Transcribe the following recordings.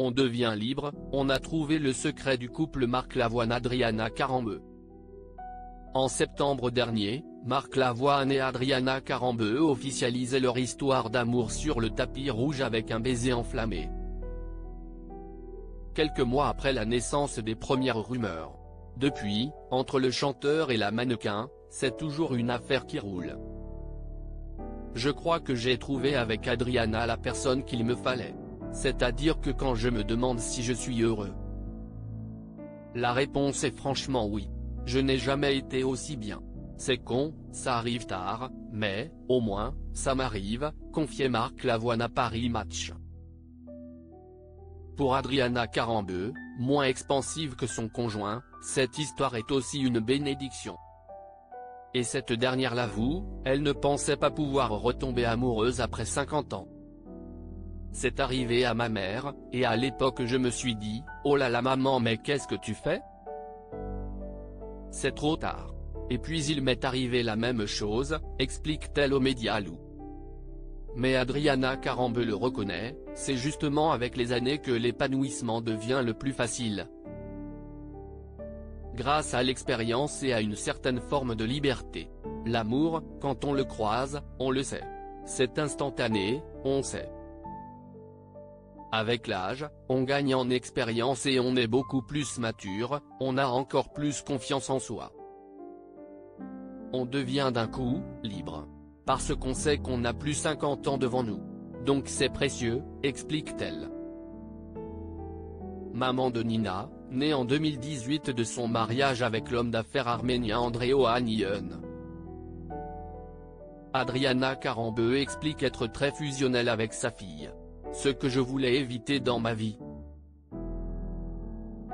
on devient libre, on a trouvé le secret du couple Marc Lavoine-Adriana Carambeu. En septembre dernier, Marc Lavoine et Adriana Carambeu officialisaient leur histoire d'amour sur le tapis rouge avec un baiser enflammé. Quelques mois après la naissance des premières rumeurs. Depuis, entre le chanteur et la mannequin, c'est toujours une affaire qui roule. Je crois que j'ai trouvé avec Adriana la personne qu'il me fallait. C'est-à-dire que quand je me demande si je suis heureux, la réponse est franchement oui. Je n'ai jamais été aussi bien. C'est con, ça arrive tard, mais, au moins, ça m'arrive, confiait Marc Lavoine à Paris Match. Pour Adriana Carambeu, moins expansive que son conjoint, cette histoire est aussi une bénédiction. Et cette dernière l'avoue, elle ne pensait pas pouvoir retomber amoureuse après 50 ans. C'est arrivé à ma mère, et à l'époque je me suis dit, oh là là maman mais qu'est-ce que tu fais ? C'est trop tard. Et puis il m'est arrivé la même chose, explique-t-elle aux médias Lou. Mais Adriana Carambeu le reconnaît, c'est justement avec les années que l'épanouissement devient le plus facile. Grâce à l'expérience et à une certaine forme de liberté. L'amour, quand on le croise, on le sait. C'est instantané, on sait. Avec l'âge, on gagne en expérience et on est beaucoup plus mature, on a encore plus confiance en soi. On devient d'un coup, libre. Parce qu'on sait qu'on n'a plus 50 ans devant nous. Donc c'est précieux, explique-t-elle. Maman de Nina, née en 2018 de son mariage avec l'homme d'affaires arménien André Ohanian. Adriana Carambeu explique être très fusionnelle avec sa fille. Ce que je voulais éviter dans ma vie,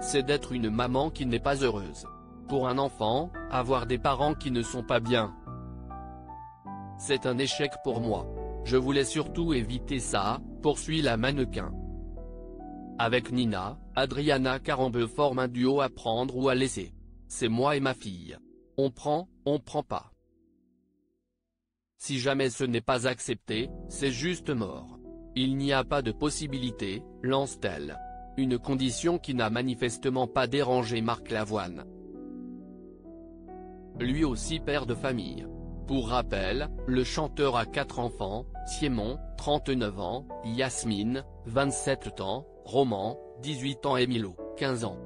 c'est d'être une maman qui n'est pas heureuse. Pour un enfant, avoir des parents qui ne sont pas bien, c'est un échec pour moi. Je voulais surtout éviter ça, poursuit la mannequin. Avec Nina, Adriana Carambeu forme un duo à prendre ou à laisser. C'est moi et ma fille. On prend pas. Si jamais ce n'est pas accepté, c'est juste mort. Il n'y a pas de possibilité, lance-t-elle. Une condition qui n'a manifestement pas dérangé Marc Lavoine. Lui aussi père de famille. Pour rappel, le chanteur a 4 enfants, Siemon, 39 ans, Yasmine, 27 ans, Roman, 18 ans et Milo, 15 ans.